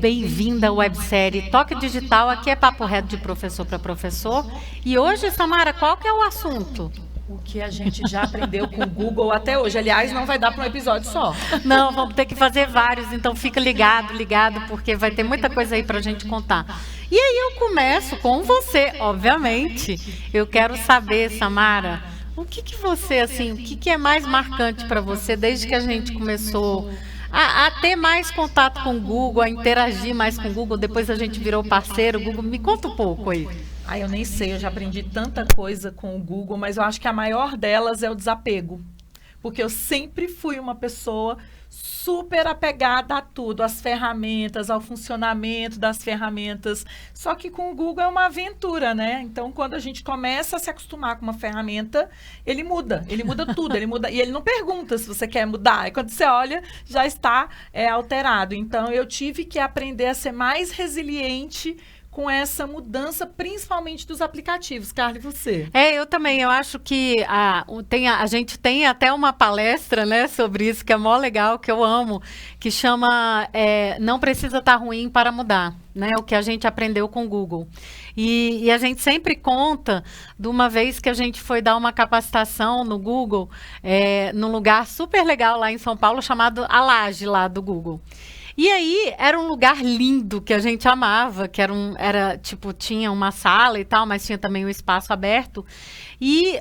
Bem-vinda à websérie Toque Digital. Aqui é papo reto de professor para professor. E hoje, Samara, qual que é o assunto? O que a gente já aprendeu com o Google até hoje. Aliás, não vai dar para um episódio só. Não, vamos ter que fazer vários, então fica ligado, porque vai ter muita coisa aí para a gente contar. E aí eu começo com você, obviamente. Eu quero saber, Samara, o que você, assim, o que é mais marcante para você desde que a gente começou a ter mais contato com o Google, a interagir mais com o Google, depois a gente virou parceiro, Google, me conta um pouco aí. Eu nem sei, eu já aprendi tanta coisa com o Google, mas eu acho que a maior delas é o desapego. Porque eu sempre fui uma pessoa super apegada a tudo, às ferramentas, ao funcionamento das ferramentas. Só que com o Google é uma aventura, né? Então, quando a gente começa a se acostumar com uma ferramenta, ele muda tudo, ele muda. E ele não pergunta se você quer mudar. E quando você olha, já está alterado. Então, eu tive que aprender a ser mais resiliente com essa mudança, principalmente dos aplicativos. Carla, e você? Eu também. Eu acho que a gente tem até uma palestra, né, sobre isso, que é mó legal, que eu amo, que chama Não Precisa Estar Ruim para Mudar, né? O que a gente aprendeu com o Google. E a gente sempre conta de uma vez que a gente foi dar uma capacitação no Google, num lugar super legal lá em São Paulo, chamado A Laje, lá do Google. E aí, era um lugar lindo, que a gente amava, que tinha uma sala e tal, mas tinha também um espaço aberto. E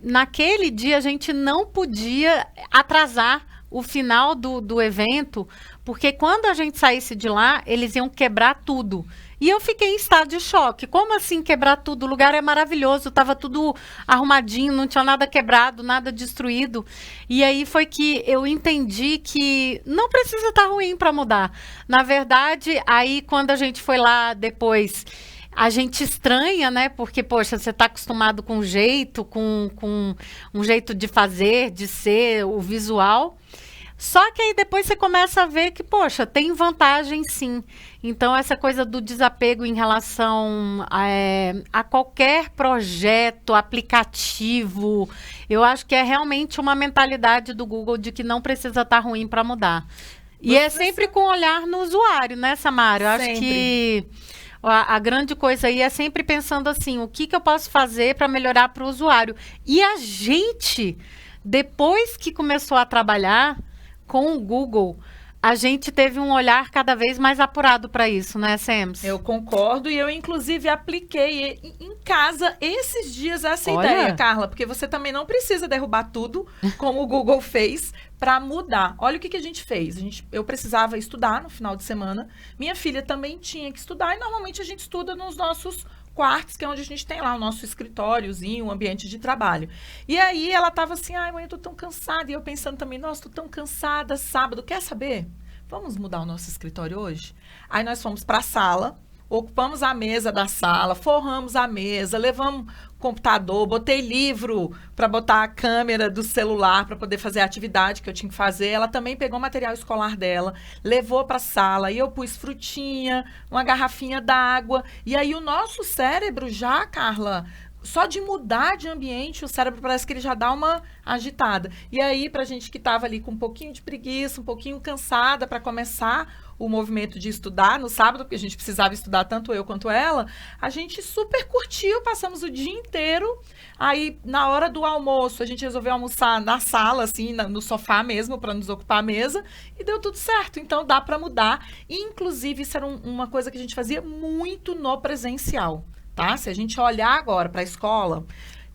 naquele dia, a gente não podia atrasar o final do evento, porque quando a gente saísse de lá, eles iam quebrar tudo. E eu fiquei em estado de choque. Como assim quebrar tudo? O lugar é maravilhoso, estava tudo arrumadinho, não tinha nada quebrado, nada destruído. E aí foi que eu entendi que não precisa estar ruim para mudar. Na verdade, aí quando a gente foi lá depois, a gente estranha, né? Porque, poxa, você está acostumado com um jeito, com um jeito de fazer, de ser, o visual. Só que aí depois você começa a ver que, poxa, tem vantagem sim. Então, essa coisa do desapego em relação a qualquer projeto, aplicativo, eu acho que é realmente uma mentalidade do Google de que não precisa estar ruim para mudar. E é sempre com olhar no usuário, né, Samara? Eu acho que a grande coisa aí é sempre pensando assim, o que eu posso fazer para melhorar para o usuário? E a gente, depois que começou a trabalhar com o Google, a gente teve um olhar cada vez mais apurado para isso, né, Sams? Eu concordo e eu, inclusive, apliquei em casa esses dias essa ideia, Carla, porque você também não precisa derrubar tudo, como o Google fez, para mudar. Olha o que a gente fez. Eu precisava estudar no final de semana, minha filha também tinha que estudar e normalmente a gente estuda nos nossos quartos, que é onde a gente tem lá o nosso escritóriozinho, o ambiente de trabalho. E aí ela tava assim, mãe, eu tô tão cansada. E eu pensando também, nossa, tô tão cansada, sábado, quer saber? Vamos mudar o nosso escritório hoje? Aí nós fomos para a sala, ocupamos a mesa da sala, forramos a mesa, levamos computador, botei livro para botar a câmera do celular para poder fazer a atividade que eu tinha que fazer. Ela também pegou o material escolar dela, levou para a sala e eu pus frutinha, uma garrafinha d'água. E aí o nosso cérebro já, Carla, só de mudar de ambiente, o cérebro parece que ele já dá uma agitada. E aí, pra gente que estava ali com um pouquinho de preguiça, um pouquinho cansada para começar o movimento de estudar no sábado, porque a gente precisava estudar tanto eu quanto ela, a gente super curtiu, passamos o dia inteiro. Aí, na hora do almoço, a gente resolveu almoçar na sala, assim, no sofá mesmo, para nos ocupar a mesa, e deu tudo certo. Então, dá para mudar. E, inclusive, isso era uma coisa que a gente fazia muito no presencial. Tá? Se a gente olhar agora para a escola,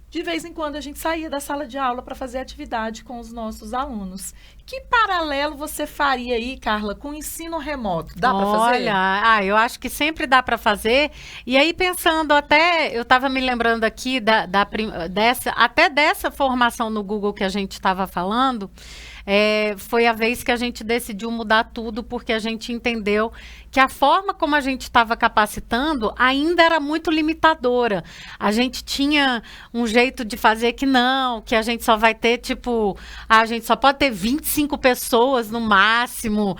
de vez em quando a gente saía da sala de aula para fazer atividade com os nossos alunos. Que paralelo você faria aí, Carla, com o ensino remoto? Dá para fazer? Olha, eu acho que sempre dá para fazer. E aí, pensando eu estava me lembrando aqui dessa formação no Google que a gente estava falando, foi a vez que a gente decidiu mudar tudo, porque a gente entendeu que a forma como a gente estava capacitando ainda era muito limitadora. A gente tinha um jeito de fazer que a gente só vai ter, a gente só pode ter 25 pessoas no máximo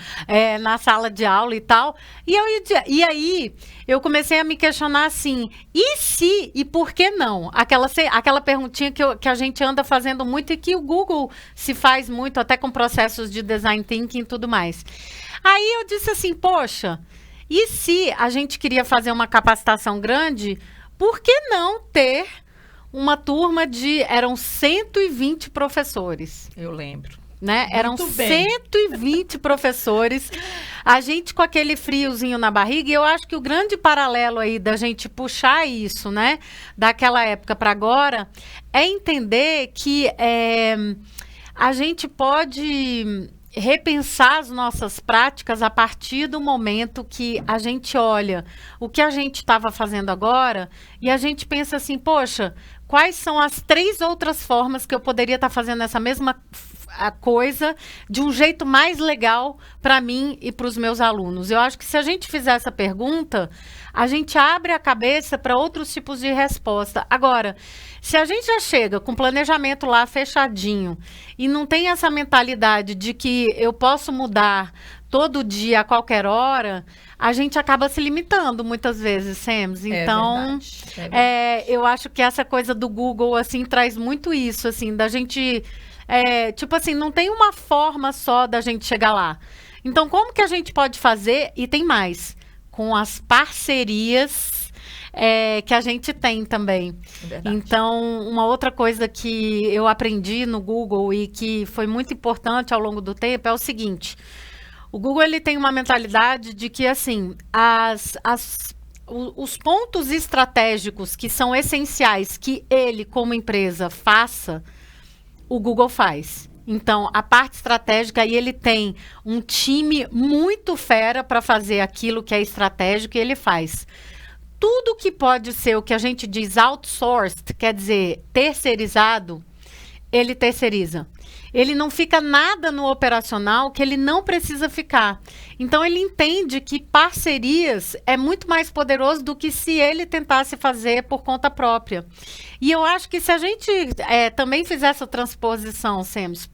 na sala de aula e tal. E aí, eu comecei a me questionar assim, e se e por que não? Aquela perguntinha que a gente anda fazendo muito e que o Google se faz muito, até com processos de design thinking e tudo mais. Aí eu disse assim, poxa, e se a gente queria fazer uma capacitação grande, por que não ter uma turma eram 120 professores. Eu lembro. Né? Eram 120 professores, a gente com aquele friozinho na barriga, e eu acho que o grande paralelo aí da gente puxar isso, né, daquela época para agora, é entender que a gente pode repensar as nossas práticas a partir do momento que a gente olha o que a gente estava fazendo agora e a gente pensa assim, poxa, quais são as 3 outras formas que eu poderia estar fazendo essa mesma coisa de um jeito mais legal para mim e para os meus alunos? Eu acho que se a gente fizer essa pergunta, a gente abre a cabeça para outros tipos de resposta. Agora, se a gente já chega com planejamento lá fechadinho e não tem essa mentalidade de que eu posso mudar todo dia, a qualquer hora, a gente acaba se limitando muitas vezes, Sems. Então, eu acho que essa coisa do Google, assim, traz muito isso, assim, da gente... tipo assim, não tem uma forma só da gente chegar lá. Então, como que a gente pode fazer? E tem mais, com as parcerias que a gente tem também. Então, uma outra coisa que eu aprendi no Google e que foi muito importante ao longo do tempo é o seguinte: o Google ele tem uma mentalidade de que, assim, os pontos estratégicos que são essenciais que ele, como empresa, faça, o Google faz. Então, a parte estratégica, aí ele tem um time muito fera para fazer aquilo que é estratégico e ele faz. Tudo que pode ser o que a gente diz outsourced, quer dizer, terceirizado, ele terceiriza. Ele não fica nada no operacional que ele não precisa ficar. Então, ele entende que parcerias é muito mais poderoso do que se ele tentasse fazer por conta própria. E eu acho que se a gente também fizer essa transposição, Sems,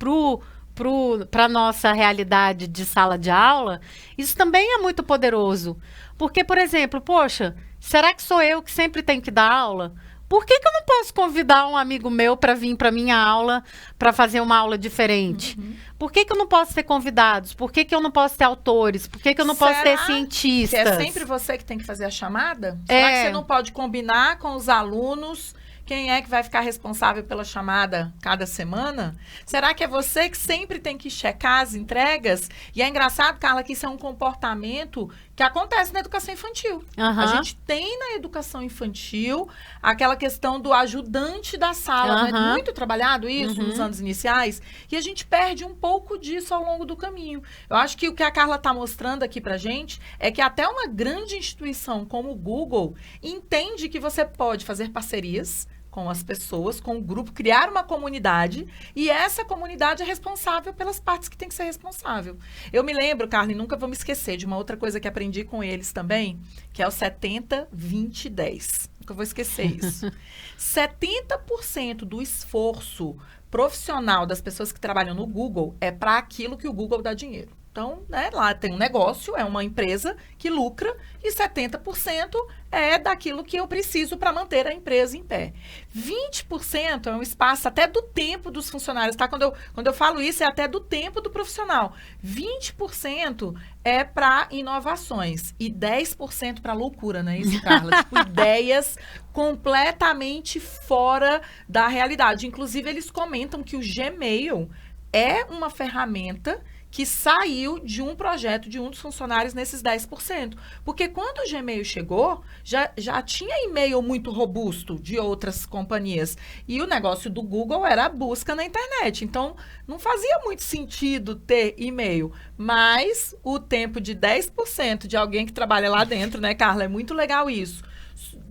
para a nossa realidade de sala de aula, isso também é muito poderoso. Porque, por exemplo, poxa, será que sou eu que sempre tenho que dar aula? Por que eu não posso convidar um amigo meu para vir para minha aula, para fazer uma aula diferente? Uhum. Por que eu não posso ter convidados? Por que eu não posso ter autores? Por que eu não posso ter cientistas? Que é sempre você que tem que fazer a chamada? Será que você não pode combinar com os alunos quem é que vai ficar responsável pela chamada cada semana? Será que é você que sempre tem que checar as entregas? E é engraçado, Carla, que isso é um comportamento que acontece na educação infantil. Uhum. A gente tem na educação infantil aquela questão do ajudante da sala. Uhum. Muito trabalhado isso nos anos iniciais. E a gente perde um pouco disso ao longo do caminho. Eu acho que o que a Carla está mostrando aqui pra gente é que até uma grande instituição como o Google entende que você pode fazer parcerias com as pessoas, com o grupo, criar uma comunidade, e essa comunidade é responsável pelas partes que tem que ser responsável. Eu me lembro, Carla, e nunca vou me esquecer de uma outra coisa que aprendi com eles também, que é o 70, 20, 10. Nunca vou esquecer isso. 70% do esforço profissional das pessoas que trabalham no Google é para aquilo que o Google dá dinheiro. Então, né, lá tem um negócio, é uma empresa que lucra e 70% é daquilo que eu preciso para manter a empresa em pé. 20% é um espaço até do tempo dos funcionários, tá? Quando eu falo isso, é até do tempo do profissional. 20% é para inovações e 10% para loucura, né? Isso, Carla? Tipo, ideias completamente fora da realidade. Inclusive, eles comentam que o Gmail é uma ferramenta que saiu de um projeto de um dos funcionários nesses 10%. Porque quando o Gmail chegou, já tinha e-mail muito robusto de outras companhias. E o negócio do Google era a busca na internet. Então, não fazia muito sentido ter e-mail. Mas o tempo de 10% de alguém que trabalha lá dentro, né, Carla? É muito legal isso.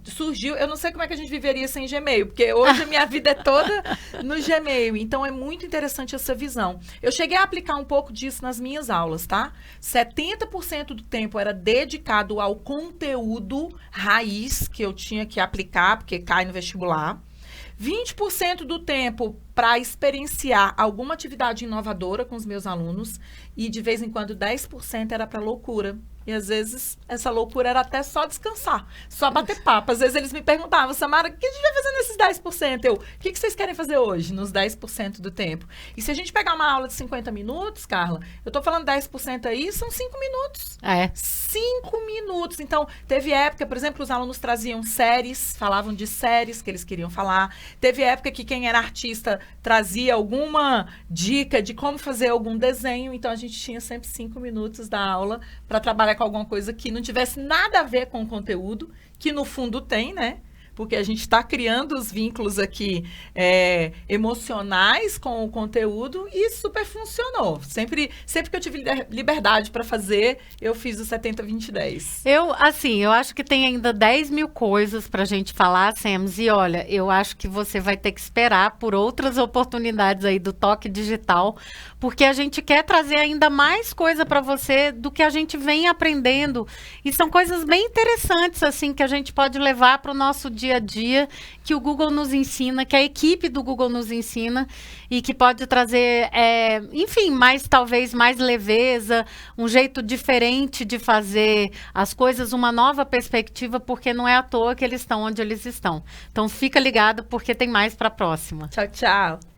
Surgiu, eu não sei como é que a gente viveria sem Gmail, porque hoje a minha vida é toda no Gmail, então é muito interessante essa visão. Eu cheguei a aplicar um pouco disso nas minhas aulas, tá? 70% do tempo era dedicado ao conteúdo raiz que eu tinha que aplicar, porque cai no vestibular. 20% do tempo para experienciar alguma atividade inovadora com os meus alunos e, de vez em quando, 10% era para loucura. E às vezes essa loucura era até só descansar, só bater papo. Às vezes eles me perguntavam, Samara, o que a gente vai fazer nesses 10%? O que vocês querem fazer hoje, nos 10% do tempo? E se a gente pegar uma aula de 50 minutos, Carla, eu tô falando 10% aí, são 5 minutos. 5 minutos. Então, teve época, por exemplo, os alunos traziam séries, falavam de séries que eles queriam falar. Teve época que quem era artista trazia alguma dica de como fazer algum desenho. Então, a gente tinha sempre 5 minutos da aula para trabalhar com alguma coisa que não tivesse nada a ver com o conteúdo, que no fundo tem, né? Porque a gente está criando os vínculos aqui emocionais com o conteúdo e super funcionou. Sempre que eu tive liberdade para fazer, eu fiz o 70-20-10. Eu acho que tem ainda 10 mil coisas para a gente falar, Sams, e olha, eu acho que você vai ter que esperar por outras oportunidades aí do Toque Digital, porque a gente quer trazer ainda mais coisa para você do que a gente vem aprendendo, e são coisas bem interessantes, assim, que a gente pode levar para o nosso dia a dia, que o Google nos ensina, que a equipe do Google nos ensina e que pode trazer, enfim, talvez mais leveza, um jeito diferente de fazer as coisas, uma nova perspectiva, porque não é à toa que eles estão onde eles estão. Então fica ligado porque tem mais para a próxima. Tchau, tchau.